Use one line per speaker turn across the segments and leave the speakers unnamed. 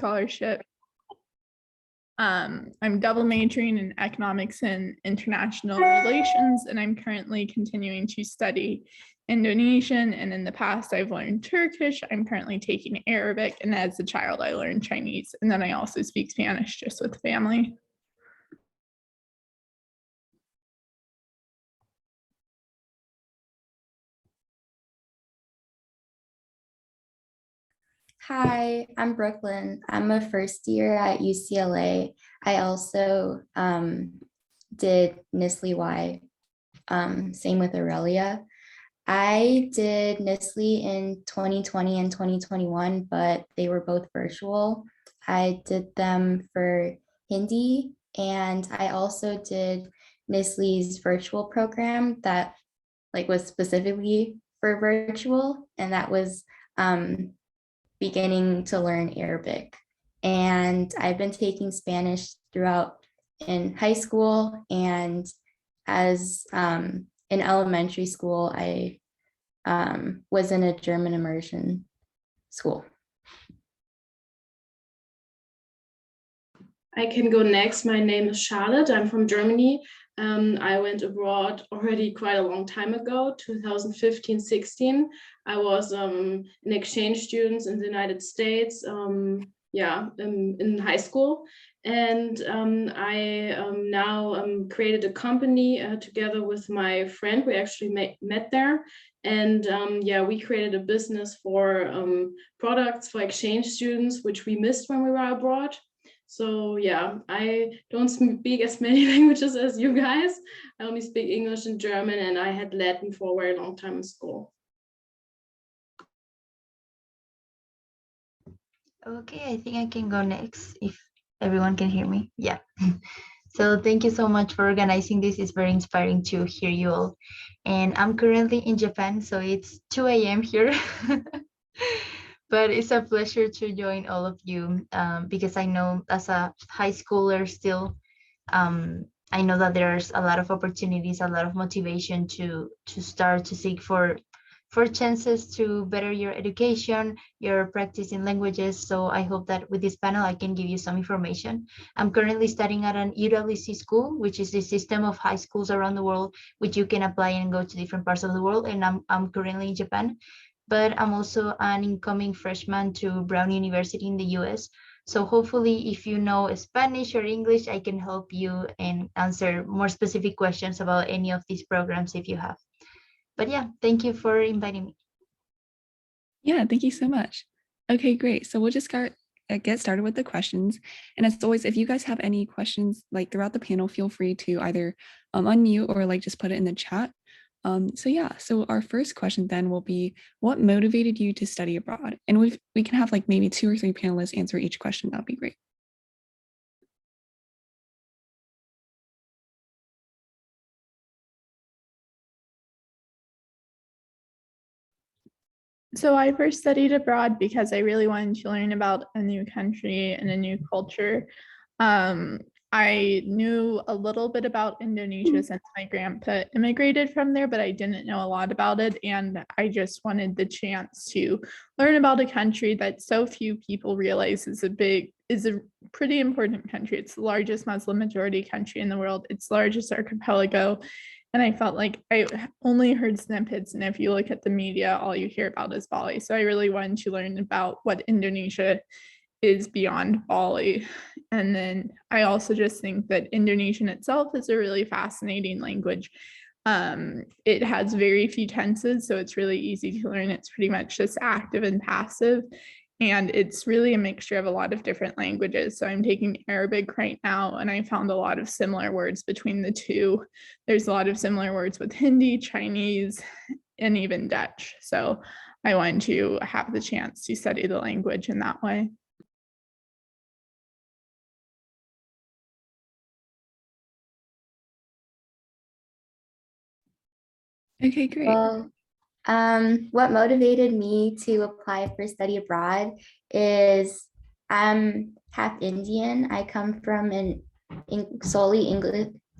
scholarship. I'm double majoring in economics and international relations, and I'm currently continuing to study Indonesian. And in the past, I've learned Turkish. I'm currently taking Arabic, and as a child, I learned Chinese. And then I also speak Spanish just with family.
Hi, I'm Brooklyn. I'm a first year at UCLA. I also did NISLE Y, same with Aurelia. I did NISLE in 2020 and 2021, but they were both virtual. I did them for Hindi, and I also did NISLE's virtual program that was specifically for virtual, and that was beginning to learn Arabic. And I've been taking Spanish throughout in high school, and as in elementary school, I was in a German immersion school.
I can go next. My name is Charlotte. I'm from Germany. I went abroad already quite a long time ago, 2015-16. I was an exchange student in the United States, in high school. And I now created a company together with my friend. We actually met there. And we created a business for products for exchange students, which we missed when we were abroad. So yeah, I don't speak as many languages as you guys. I only speak English and German, and I had Latin for a very long time in school.
Okay, I think I can go next if everyone can hear me. Yeah. So thank you so much for organizing this. It's very inspiring to hear you all. And I'm currently in Japan, so it's 2 a.m. here. But it's a pleasure to join all of you because I know as a high schooler still, I know that there's a lot of opportunities, a lot of motivation to start to seek for chances to better your education, your practice in languages. So I hope that with this panel, I can give you some information. I'm currently studying at an YLC school, which is the system of high schools around the world, which you can apply and go to different parts of the world. And I'm currently in Japan. But I'm also an incoming freshman to Brown University in the US. So hopefully if you know Spanish or English, I can help you and answer more specific questions about any of these programs if you have. But yeah, thank you for inviting me.
Yeah, thank you so much. Okay, great. So we'll just get started with the questions. And as always, if you guys have any questions throughout the panel, feel free to either unmute or just put it in the chat. So our first question then will be, what motivated you to study abroad? And we can have maybe 2 or 3 panelists answer each question. That'd be great.
So I first studied abroad because I really wanted to learn about a new country and a new culture. I knew a little bit about Indonesia since my grandpa immigrated from there, but I didn't know a lot about it. And I just wanted the chance to learn about a country that so few people realize is a pretty important country. It's the largest Muslim majority country in the world. It's the largest archipelago. And I felt like I only heard snippets. And if you look at the media, all you hear about is Bali. So I really wanted to learn about what Indonesia is beyond Bali. And then I also just think that Indonesian itself is a really fascinating language. It has very few tenses, so it's really easy to learn. It's pretty much just active and passive. And it's really a mixture of a lot of different languages. So I'm taking Arabic right now, and I found a lot of similar words between the two. There's a lot of similar words with Hindi, Chinese, and even Dutch. So I wanted to have the chance to study the language in that way.
Okay, great.
Well, what motivated me to apply for study abroad is I'm half Indian. I come from an solely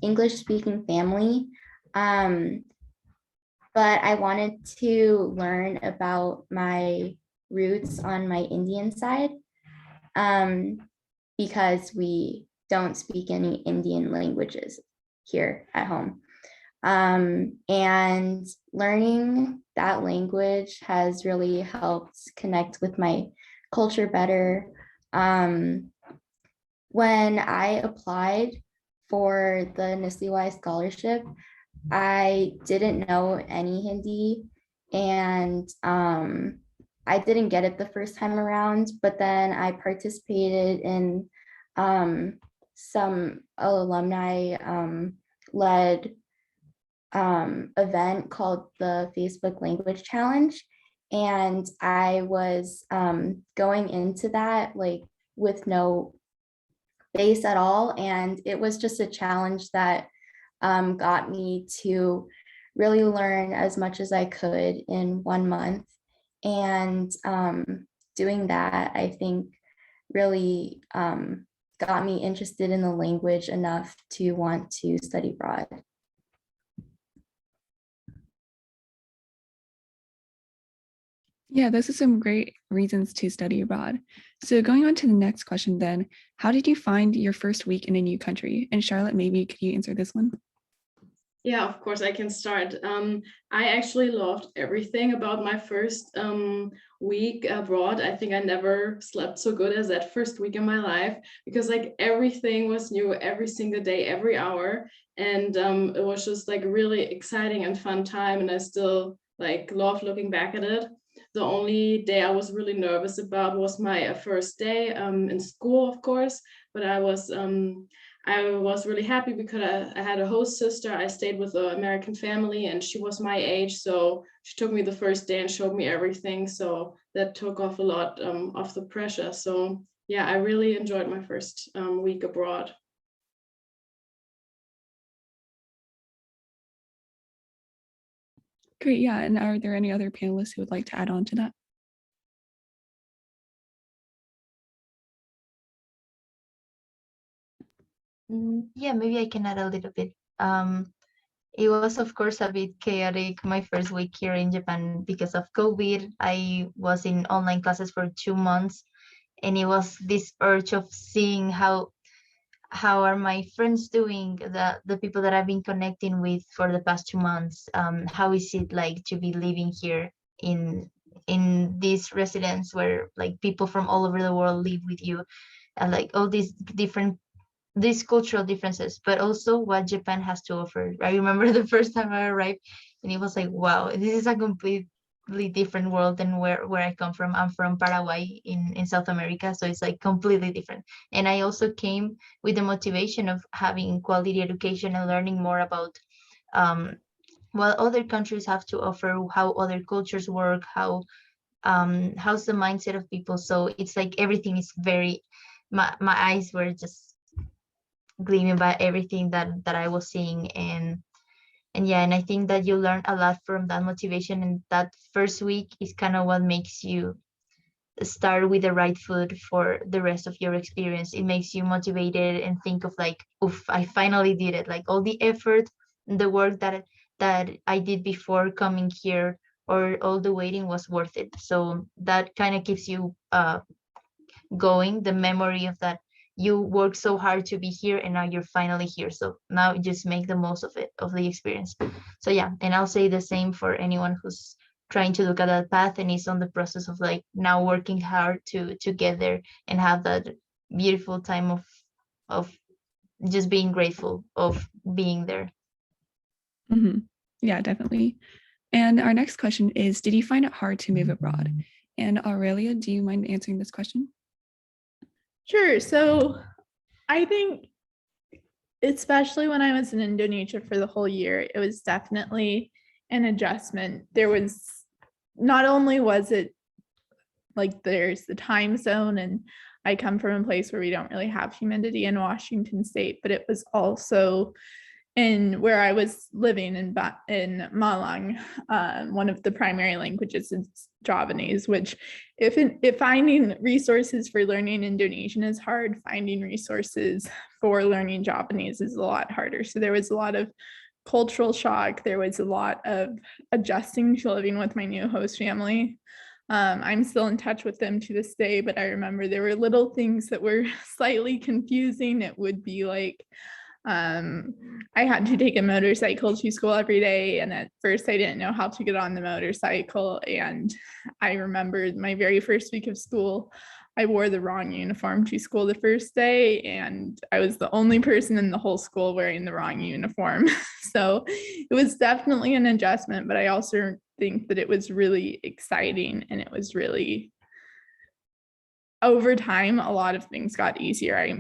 English speaking family. But I wanted to learn about my roots on my Indian side. because we don't speak any Indian languages here at home. And learning that language has really helped connect with my culture better. When I applied for the Nestle Y scholarship, I didn't know any Hindi, and I didn't get it the first time around, but then I participated in some alumni led event called the Facebook Language Challenge. And I was going into that like with no base at all. And it was just a challenge that got me to really learn as much as I could in 1 month. And doing that, I think, really got me interested in the language enough to want to study abroad.
Yeah, those are some great reasons to study abroad. So going on to the next question then, how did you find your first week in a new country? And Charlotte, maybe could you answer this one?
Yeah, of course, I can start. I actually loved everything about my first week abroad. I think I never slept so good as that first week in my life, because like everything was new every single day, every hour. And it was just like really exciting and fun time. And I still like love looking back at it. The only day I was really nervous about was my first day in school, of course, but I was really happy because I had a host sister. I stayed with an American family and she was my age. So she took me the first day and showed me everything. So that took off a lot of the pressure. So yeah, I really enjoyed my first week abroad.
Great, yeah. And are there any other panelists who would like to add on to that?
Yeah, maybe I can add a little bit. It was, of course, a bit chaotic my first week here in Japan because of COVID. I was in online classes for 2 months, and it was this urge of seeing how are my friends doing, the people that I've been connecting with for the past 2 months. How is it like to be living here in this residence where like people from all over the world live with you, and like all these cultural differences, but also what Japan has to offer. I remember the first time I arrived, and it was like, wow, this is a completely different world than where I come from. I'm from Paraguay in South America, so it's like completely different. And I also came with the motivation of having quality education and learning more about what other countries have to offer, how other cultures work, how's the mindset of people. So it's like everything is very, my eyes were just gleaming by everything that I was seeing. And yeah, and I think that you learn a lot from that motivation, and that first week is kind of what makes you start with the right foot for the rest of your experience. It makes you motivated and think of like, oof, I finally did it. Like all the effort, the work that I did before coming here, or all the waiting was worth it. So that kind of keeps you going, the memory of that you worked so hard to be here and now you're finally here. So now just make the most of it, of the experience. So yeah, and I'll say the same for anyone who's trying to look at that path and is on the process of like now working hard to get there and have that beautiful time of just being grateful of being there.
Mm-hmm. Yeah, definitely. And our next question is, did you find it hard to move abroad? And Aurelia, do you mind answering this question?
Sure. So I think, especially when I was in Indonesia for the whole year, it was definitely an adjustment. There was, not only was it like there's the time zone, and I come from a place where we don't really have humidity in Washington State, but it was also in where I was living in Malang. One of the primary languages is Javanese, which if finding resources for learning Indonesian is hard, finding resources for learning Javanese is a lot harder. So there was a lot of cultural shock. There was a lot of adjusting to living with my new host family. I'm still in touch with them to this day, but I remember there were little things that were slightly confusing. It would be like, I had to take a motorcycle to school every day, and at first I didn't know how to get on the motorcycle. And I remembered my very first week of school, I wore the wrong uniform to school the first day, and I was the only person in the whole school wearing the wrong uniform. So it was definitely an adjustment, but I also think that it was really exciting, and it was really, over time, a lot of things got easier.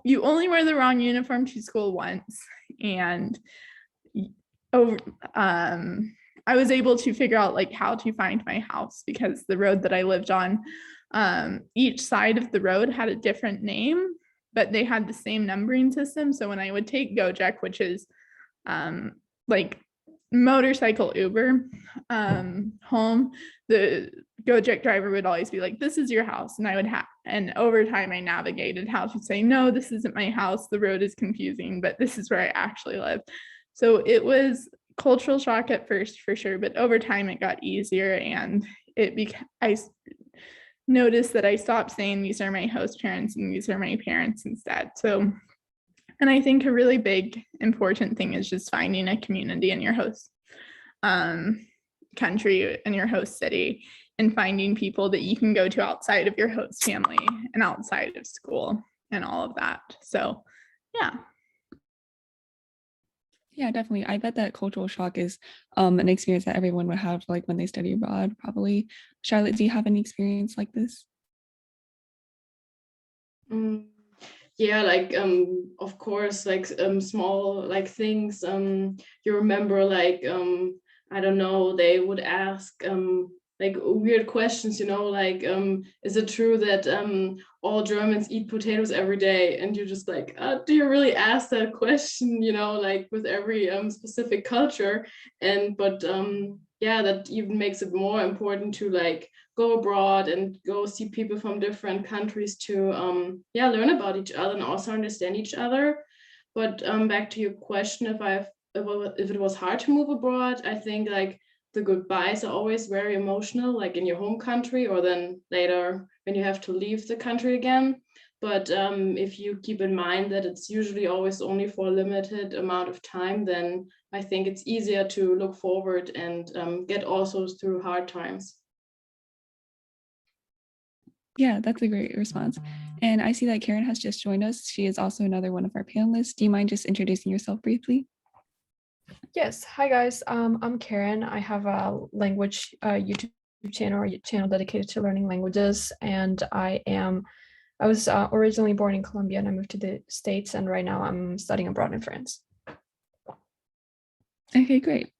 You only wear the wrong uniform to school once, and over I was able to figure out like how to find my house, because the road that I lived on, each side of the road had a different name, but they had the same numbering system. So when I would take Gojek, which is like motorcycle Uber home, the Gojek driver would always be like, this is your house. And I would have, and over time I navigated how to say, no, this isn't my house. The road is confusing, but this is where I actually live. So it was cultural shock at first, for sure, but over time it got easier, and I noticed that I stopped saying these are my host parents and these are my parents instead. So, and I think a really big important thing is just finding a community in your host country, in your host city, and finding people that you can go to outside of your host family and outside of school and all of that. So yeah.
Yeah, definitely. I bet that cultural shock is an experience that everyone would have, like when they study abroad, probably. Charlotte, do you have any experience like this?
Yeah, like of course, like small like things you remember, like I don't know, they would ask like weird questions, you know, like is it true that all Germans eat potatoes every day? And you're just like, do you really ask that question, you know, like with every specific culture? And but yeah, that even makes it more important to like go abroad and go see people from different countries to yeah, learn about each other and also understand each other. But back to your question, if it was hard to move abroad, I think like the goodbyes are always very emotional, like in your home country, or then later when you have to leave the country again. But if you keep in mind that it's usually always only for a limited amount of time, then I think it's easier to look forward and get also through hard times.
Yeah, that's a great response. And I see that Karen has just joined us. She is also another one of our panelists. Do you mind just introducing yourself briefly?
Yes. Hi, guys. I'm Karen. I have a language YouTube channel, or channel dedicated to learning languages. And I was originally born in Colombia, and I moved to the States. And right now I'm studying abroad in France.
Okay, great.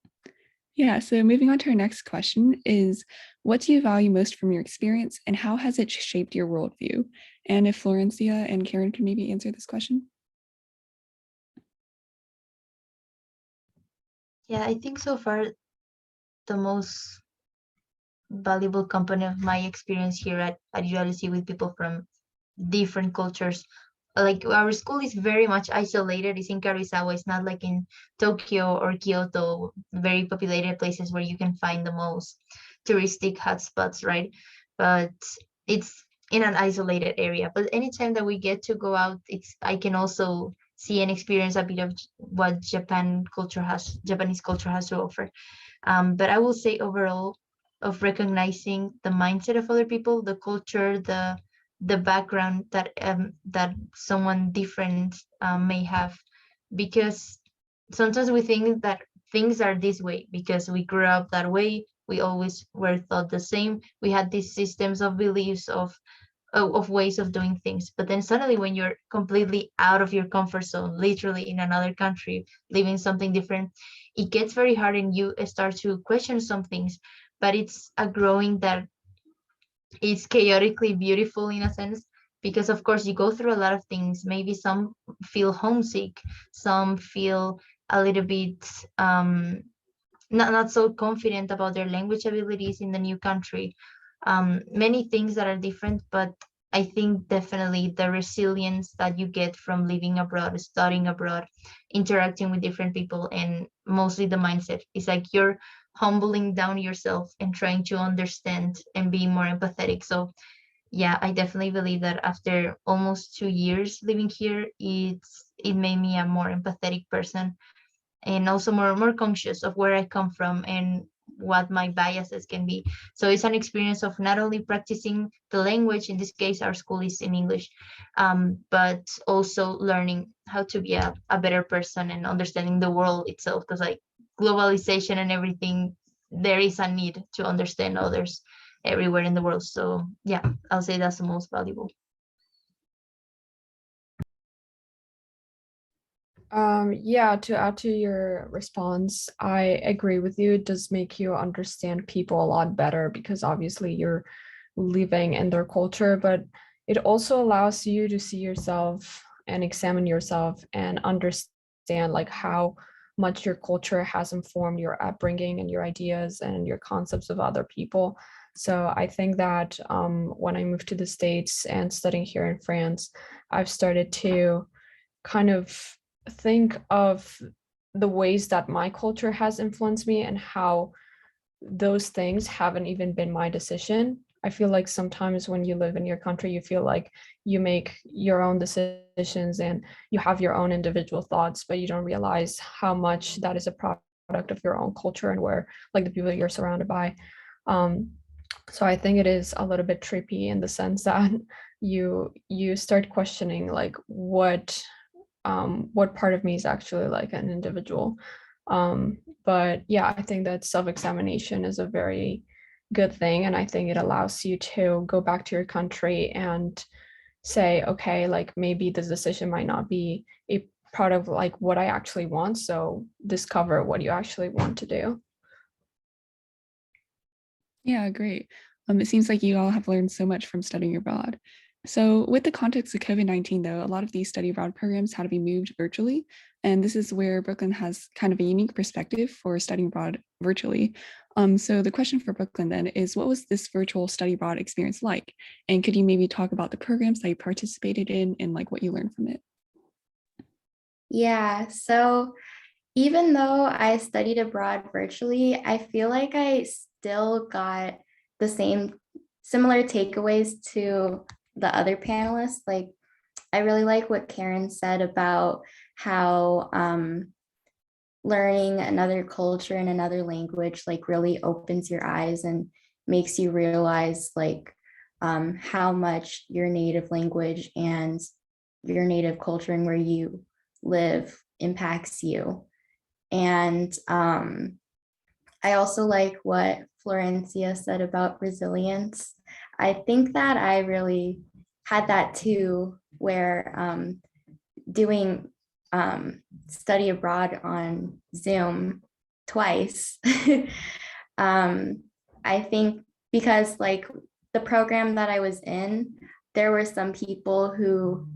Yeah, so moving on to our next question is, what do you value most from your experience, and how has it shaped your worldview? And if Florencia and Karen could maybe answer this question.
Yeah, I think so far the most valuable component of my experience here at YLC with people from different cultures. Like our school is very much isolated. It's in Karizawa. It's not like in Tokyo or Kyoto, very populated places where you can find the most touristic hotspots, right? But it's in an isolated area. But anytime that we get to go out, I can also see and experience a bit of what Japanese culture has to offer. But I will say overall, of recognizing the mindset of other people, the culture, the background that someone different may have, because sometimes we think that things are this way because we grew up that way. We always were thought the same. We had these systems of beliefs of ways of doing things, but then suddenly when you're completely out of your comfort zone, literally in another country, living something different, it gets very hard and you start to question some things. But it's a growing that is chaotically beautiful in a sense, because of course you go through a lot of things. Maybe some feel homesick, some feel a little bit not so confident about their language abilities in the new country. Many things that are different, but I think definitely the resilience that you get from living abroad, studying abroad, interacting with different people, and mostly the mindset is like your humbling down yourself and trying to understand and being more empathetic. So yeah, I definitely believe that after almost 2 years living here, it made me a more empathetic person, and also more conscious of where I come from and what my biases can be. So it's an experience of not only practicing the language, in this case our school is in English, but also learning how to be a better person and understanding the world itself, because like globalization and everything, there is a need to understand others everywhere in the world. So yeah, I'll say that's the most valuable.
Yeah, to add to your response, I agree with you. It does make you understand people a lot better because obviously you're living in their culture, but it also allows you to see yourself and examine yourself and understand like how much your culture has informed your upbringing and your ideas and your concepts of other people. So I think that when I moved to the States and studying here in France, I've started to kind of think of the ways that my culture has influenced me and how those things haven't even been my decision. I feel like sometimes when you live in your country, you feel like you make your own decisions and you have your own individual thoughts, but you don't realize how much that is a product of your own culture and where like the people you're surrounded by. Um, so I think it is a little bit trippy in the sense that you start questioning like what part of me is actually like an individual. But yeah, I think that self-examination is a very good thing. And I think it allows you to go back to your country and say, okay, like maybe this decision might not be a part of like what I actually want. So discover what you actually want to do.
Yeah, great. It seems like you all have learned so much from studying abroad. So, with the context of COVID-19, though, a lot of these study abroad programs had to be moved virtually. And this is where Brooklyn has kind of a unique perspective for studying abroad virtually. So, the question for Brooklyn then is, what was this virtual study abroad experience like? And could you maybe talk about the programs that you participated in and like what you learned from it?
Yeah, so even though I studied abroad virtually, I feel like I still got the same similar takeaways to the other panelists. Like, I really like what Karen said about how learning another culture and another language like really opens your eyes and makes you realize like how much your native language and your native culture and where you live impacts you. And I also like what Florencia said about resilience. I think that I really had that too, where doing study abroad on Zoom twice. I think because like the program that I was in, there were some people who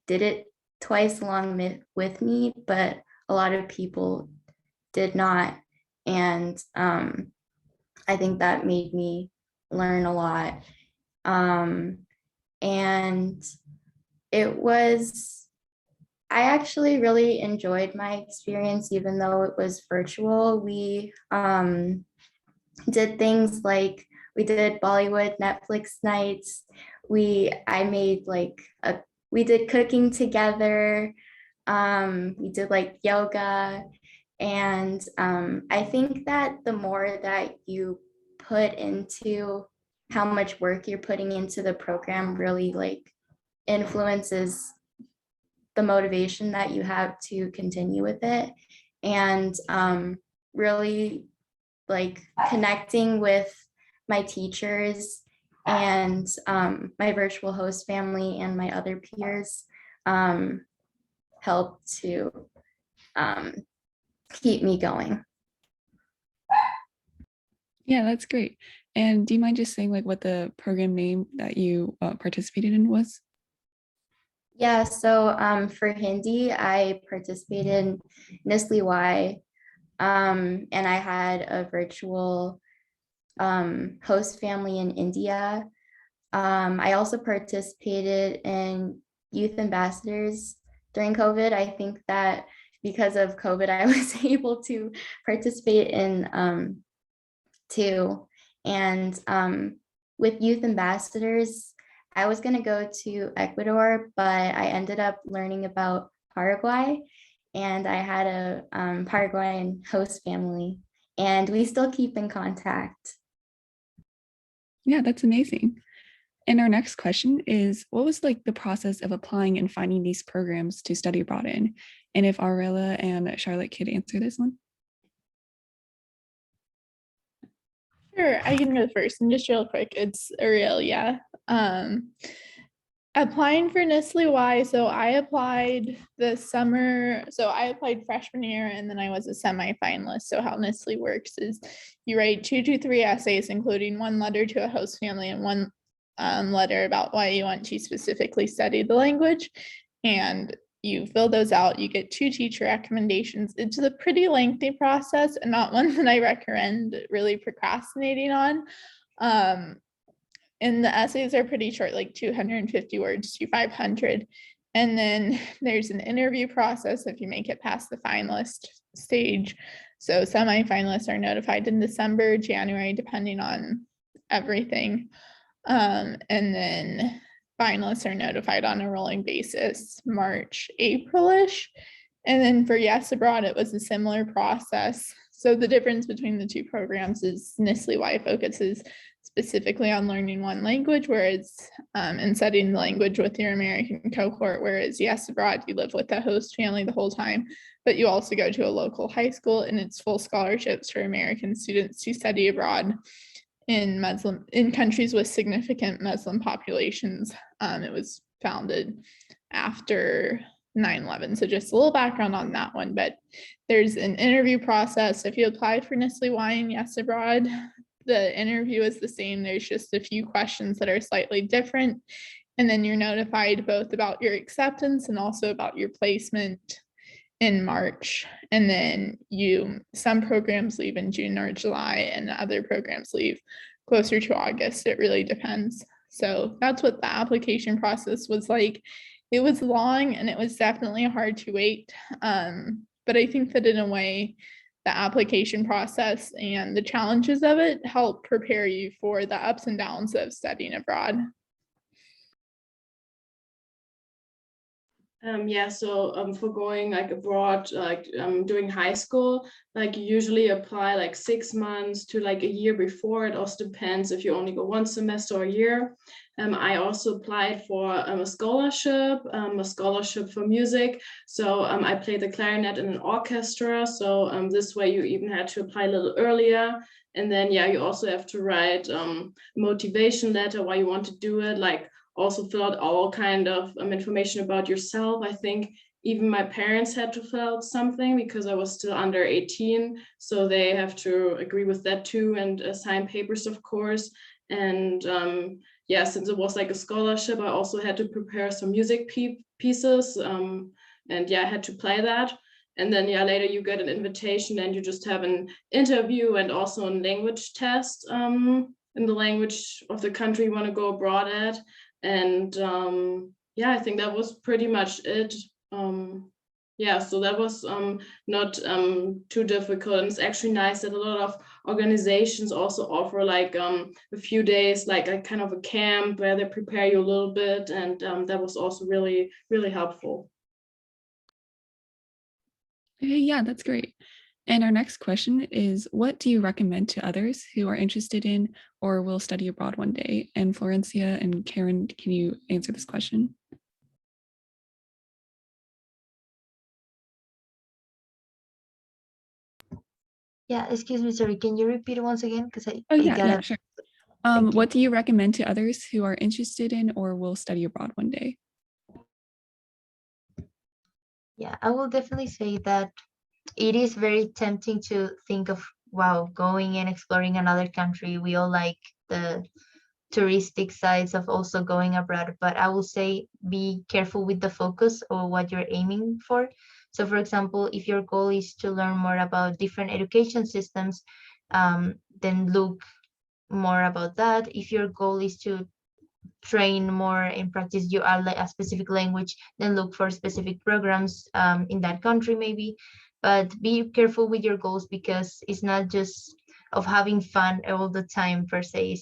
did it twice along with me, but a lot of people did not. And I think that made me learn a lot. And it was, I actually really enjoyed my experience, even though it was virtual. We did things like we did Bollywood Netflix nights. I made like we did cooking together. We did like yoga. And I think that the more that you put into how much work you're putting into the program really like influences the motivation that you have to continue with it. And really like connecting with my teachers and my virtual host family and my other peers helped to keep me going.
Yeah, that's great. And do you mind just saying like what the program name that you participated in was?
Yeah, so for Hindi, I participated in Nestle Y, and I had a virtual host family in India. I also participated in youth ambassadors during COVID. I think that because of COVID, I was able to participate in too. And with youth ambassadors, I was going to go to Ecuador, but I ended up learning about Paraguay, and I had a Paraguayan host family, and we still keep in contact.
Yeah, that's amazing. And our next question is, what was like the process of applying and finding these programs to study abroad in? And if Aurela and Charlotte could answer this one.
Sure, I can go first, and just real quick, it's Aurelia. Applying for Nestle Y, so I applied this summer. So I applied freshman year, and then I was a semifinalist. So how Nestle works is you write 2 to 3 essays, including one letter to a host family and one letter about why you want to specifically study the language. And you fill those out, you get 2 teacher recommendations. It's a pretty lengthy process and not one that I recommend really procrastinating on. And the essays are pretty short, like 250 words to 500. And then there's an interview process if you make it past the finalist stage. So semi-finalists are notified in December, January, depending on everything. And then finalists are notified on a rolling basis, March, April-ish. And then for Yes Abroad, it was a similar process. So the difference between the 2 programs is Nestle Y focuses specifically on learning one language, whereas and studying the language with your American cohort, whereas Yes Abroad, you live with the host family the whole time, but you also go to a local high school, and it's full scholarships for American students to study abroad in countries with significant Muslim populations. It was founded after 9/11. So just a little background on that one, but there's an interview process. If you applied for Nestle Y and Yes Abroad, the interview is the same. There's just a few questions that are slightly different. And then you're notified both about your acceptance and also about your placement in March. And then some programs leave in June or July, and other programs leave closer to August. It really depends. So that's what the application process was like. It was long, and it was definitely hard to wait. But I think that in a way, the application process and the challenges of it help prepare you for the ups and downs of studying abroad.
Yeah, so for going like abroad, like during high school, like you usually apply like 6 months to like a year before. It also depends if you only go 1 semester or a year. I also applied for a scholarship for music. So I played the clarinet in an orchestra. So this way you even had to apply a little earlier. And then, yeah, you also have to write a motivation letter why you want to do it, like also fill out all kind of information about yourself. I think even my parents had to fill out something because I was still under 18. So they have to agree with that too, and sign papers, of course. And yeah, since it was like a scholarship, I also had to prepare some music pieces. And yeah, I had to play that. And then yeah, later you get an invitation and you just have an interview and also a language test in the language of the country you want to go abroad at. And yeah, I think that was pretty much it. Yeah, so that was not too difficult. And it's actually nice that a lot of organizations also offer like a few days, like a kind of a camp where they prepare you a little bit. And that was also really, really helpful.
Okay, yeah, that's great. And our next question is, what do you recommend to others who are interested in or will study abroad one day? And Florencia and Karen, can you answer this question?
Yeah, excuse me, sorry, can you repeat it once again? Because I
Yeah,
got it.
sure.
Thank you.
What do you recommend to others who are interested in or will study abroad one day?
Yeah, I will definitely say that it is very tempting to think of, wow, going and exploring another country. We all like the touristic sides of also going abroad, but I will say be careful with the focus or what you're aiming for. So for example, if your goal is to learn more about different education systems, then look more about that. If your goal is to train more and practice you are like a specific language, then look for specific programs in that country maybe. But be careful with your goals, because it's not just, having fun all the time per se.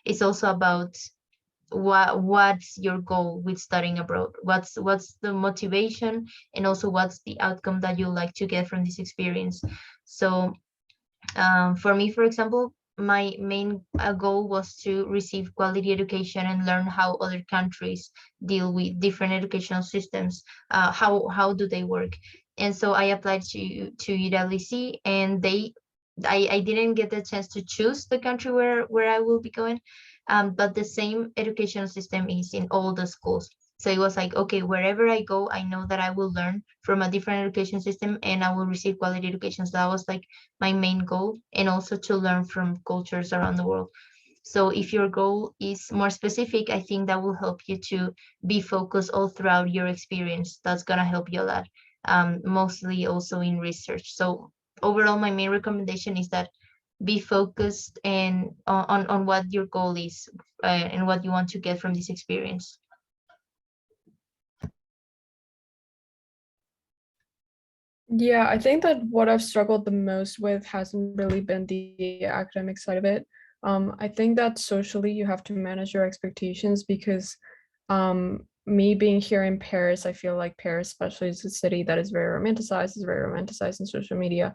It's also about what's your goal with studying abroad, what's the motivation, and also what's the outcome that you like to get from this experience. So for me, for example, my main goal was to receive quality education and learn how other countries deal with different educational systems. How do they work? And so I applied to YLC, and I didn't get the chance to choose the country where I will be going, but the same educational system is in all the schools. So it was like, okay, wherever I go, I know that I will learn from a different education system and I will receive quality education. So that was like my main goal, and also to learn from cultures around the world. So if your goal is more specific, I think that will help you to be focused all throughout your experience. That's gonna help you a lot, mostly also in research. So overall, my main recommendation is that be focused and on what your goal is, and what you want to get from this experience.
Yeah, I think that what I've struggled the most with hasn't really been the academic side of it. I think that socially you have to manage your expectations because me being here in Paris, I feel like Paris, especially, is a city that is very romanticized, in social media.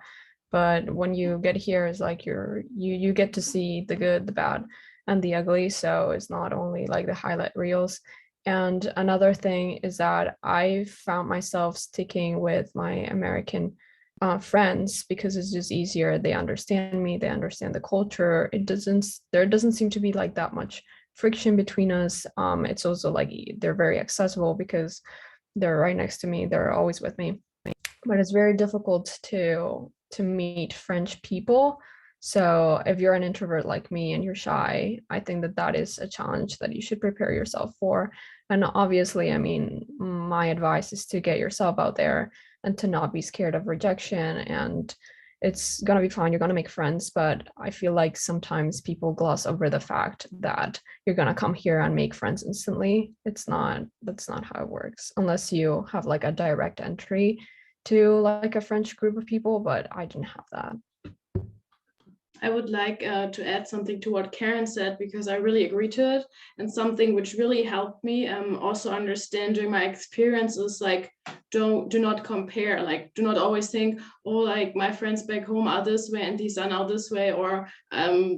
But when you get here, it's like you get to see the good, the bad, and the ugly. So it's not only like the highlight reels. And another thing is that I found myself sticking with my American friends because it's just easier. They understand me, they understand the culture. There doesn't seem to be like that much friction between us. It's also like they're very accessible because they're right next to me. They're always with me. But it's very difficult to meet French people. So if you're an introvert like me and you're shy, I think that that is a challenge that you should prepare yourself for. And obviously, I mean, my advice is to get yourself out there and to not be scared of rejection. And it's gonna be fine. You're gonna make friends, but I feel like sometimes people gloss over the fact that you're gonna come here and make friends instantly. That's not how it works, unless you have like a direct entry to like a French group of people, but I didn't have that.
I would like to add something to what Karen said, because I really agree to it. And something which really helped me also understand during my experiences, like do not compare, like do not always think, oh, like my friends back home are this way and these are now this way, or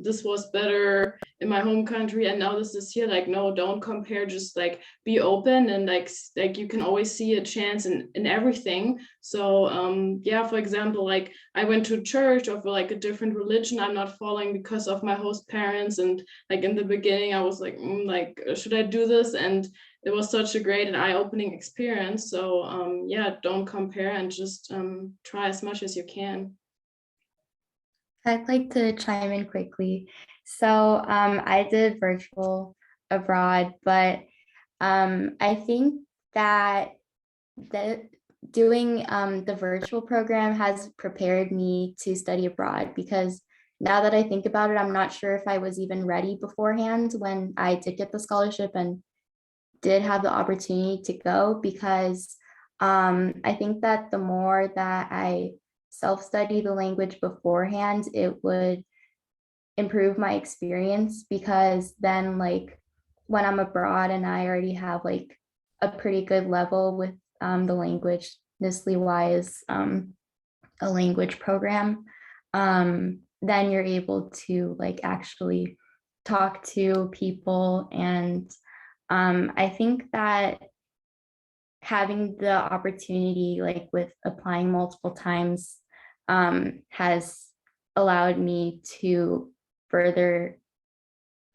this was better in my home country and now this is here. Like, no, don't compare, just like be open, and like you can always see a chance in everything. So yeah, for example, like I went to church of like a different religion I'm not following because of my host parents, and like in the beginning I was like, like should I do this? And it was such a great and eye-opening experience. So yeah, don't compare and just try as much as you can.
I'd like to chime in quickly. So I did virtual abroad, but I think that doing the virtual program has prepared me to study abroad, because now that I think about it, I'm not sure if I was even ready beforehand when I did get the scholarship and did have the opportunity to go, because I think that the more that I self-study the language beforehand, it would improve my experience, because then like when I'm abroad and I already have like a pretty good level with the language, Nestle Y is a language program, then you're able to like actually talk to people. And I think that having the opportunity, like with applying multiple times, has allowed me to further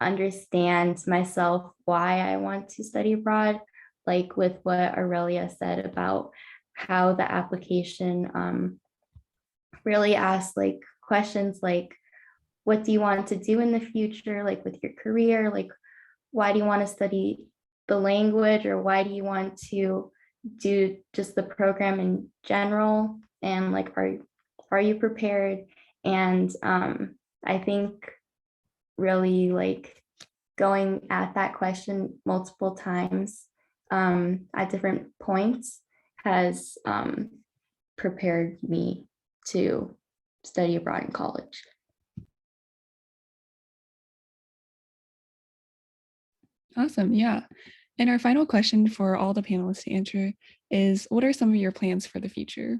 understand myself, why I want to study abroad, like with what Aurelia said about how the application really asks like questions like, what do you want to do in the future, like with your career, like why do you want to study the language, or why do you want to do just the program in general, and like are you prepared? And I think really like going at that question multiple times at different points has prepared me to study abroad in college.
Awesome. Yeah. And our final question for all the panelists to answer is, what are some of your plans for the future?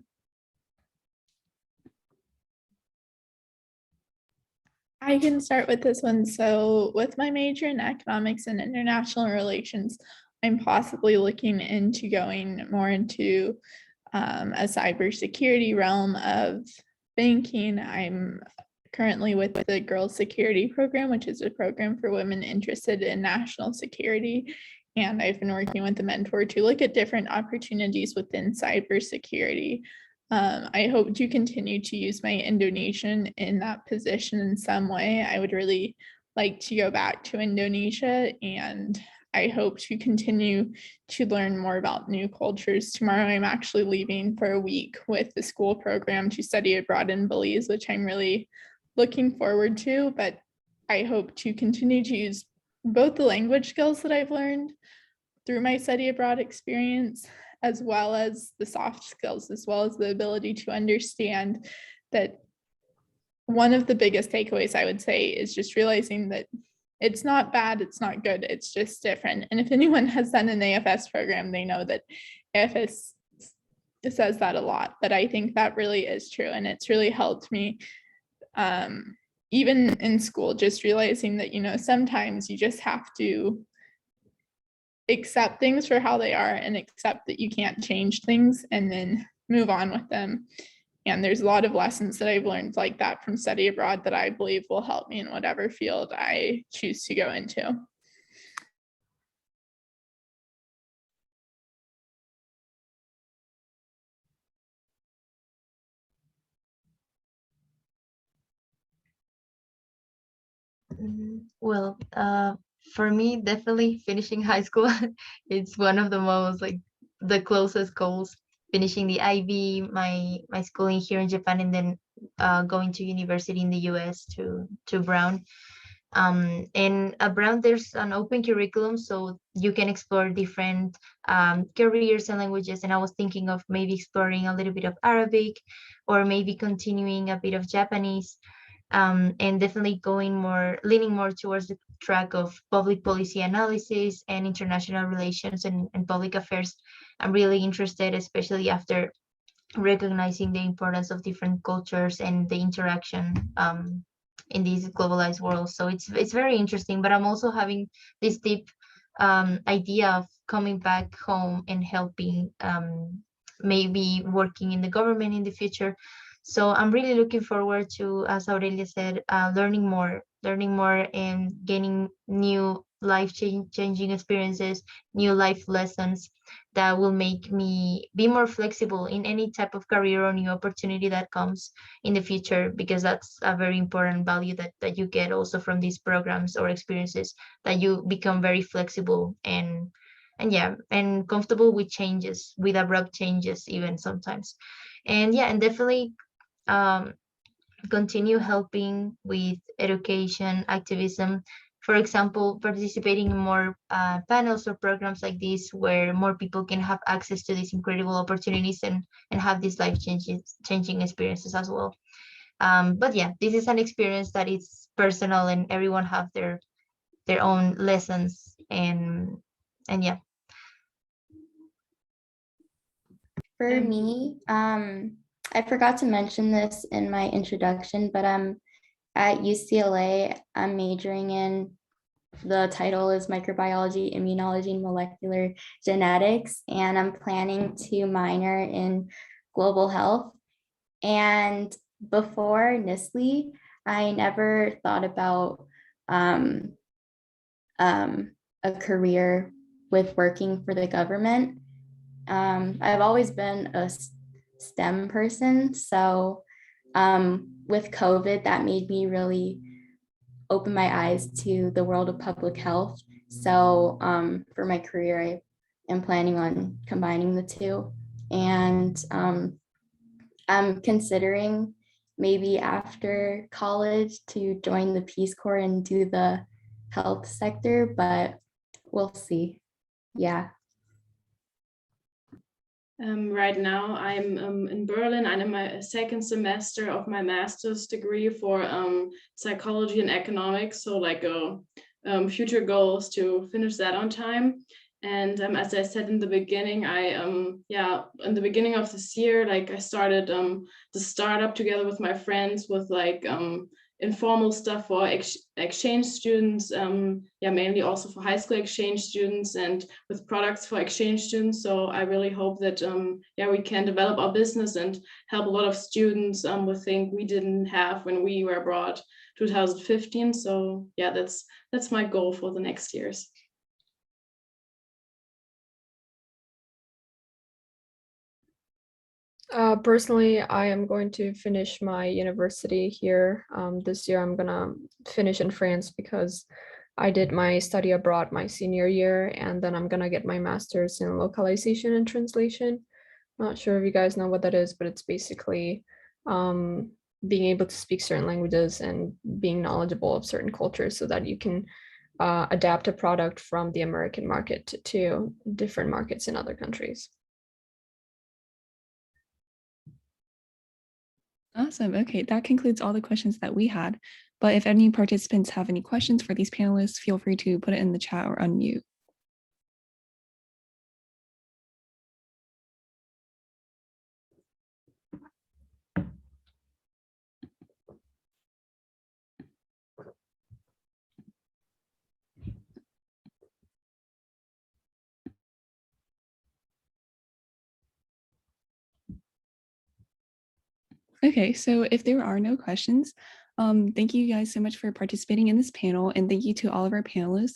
I can start with this one. So with my major in economics and international relations, I'm possibly looking into going more into a cybersecurity realm of banking. I'm currently with the Girls Security Program, which is a program for women interested in national security. And I've been working with a mentor to look at different opportunities within cybersecurity. I hope to continue to use my Indonesian in that position in some way. I would really like to go back to Indonesia, and I hope to continue to learn more about new cultures. Tomorrow, I'm actually leaving for a week with the school program to study abroad in Belize, which I'm really looking forward to. But I hope to continue to use both the language skills that I've learned through my study abroad experience, as well as the soft skills, as well as the ability to understand that one of the biggest takeaways I would say is just realizing that it's not bad, it's not good, it's just different. And if anyone has done an AFS program, they know that AFS says that a lot, but I think that really is true. And it's really helped me even in school, just realizing that, sometimes you just have to accept things for how they are and accept that you can't change things and then move on with them. And there's a lot of lessons that I've learned like that from study abroad that I believe will help me in whatever field I choose to go into.
Well, for me, definitely finishing high school. It's one of the most like the closest goals. Finishing the IB, my schooling here in Japan, and then going to university in the US to Brown. And at Brown, there's an open curriculum, so you can explore different careers and languages. And I was thinking of maybe exploring a little bit of Arabic, or maybe continuing a bit of Japanese, and definitely leaning more towards the track of public policy analysis and international relations and public affairs. I'm really interested, especially after recognizing the importance of different cultures and the interaction in this globalized world. So it's very interesting, but I'm also having this deep idea of coming back home and helping, maybe working in the government in the future. So I'm really looking forward to, as Aurelia said, learning more and gaining new changing experiences, new life lessons that will make me be more flexible in any type of career or new opportunity that comes in the future, because that's a very important value that you get also from these programs or experiences, that you become very flexible and yeah, and comfortable with changes, with abrupt changes even sometimes. And yeah, and definitely um, continue helping with education activism. For example, participating in more panels or programs like this, where more people can have access to these incredible opportunities and have these changing experiences as well. But yeah, this is an experience that is personal, and everyone have their own lessons, and yeah.
For me, I forgot to mention this in my introduction, but at UCLA, I'm majoring in, the title is microbiology, immunology, and molecular genetics, and I'm planning to minor in global health. And before NISLE, I never thought about um, a career with working for the government. I've always been a STEM person, so with COVID, that made me really open my eyes to the world of public health. So for my career, I am planning on combining the two. And I'm considering maybe after college to join the Peace Corps and do the health sector, but we'll see. Yeah.
Right now, I'm in Berlin. I'm in my second semester of my master's degree for psychology and economics. So like a future goal is to finish that on time. And as I said in the beginning, in the beginning of this year, like I started the startup together with my friends with like informal stuff for exchange students, mainly also for high school exchange students, and with products for exchange students. So I really hope that we can develop our business and help a lot of students with things we didn't have when we were abroad 2015. So yeah, that's my goal for the next years.
Personally, I am going to finish my university here. This year, I'm gonna finish in France because I did my study abroad my senior year, and then I'm gonna get my master's in localization and translation. Not sure if you guys know what that is, but it's basically being able to speak certain languages and being knowledgeable of certain cultures so that you can adapt a product from the American market to different markets in other countries.
Awesome. Okay, that concludes all the questions that we had. But if any participants have any questions for these panelists, feel free to put it in the chat or unmute. Okay, so if there are no questions, thank you guys so much for participating in this panel, and thank you to all of our panelists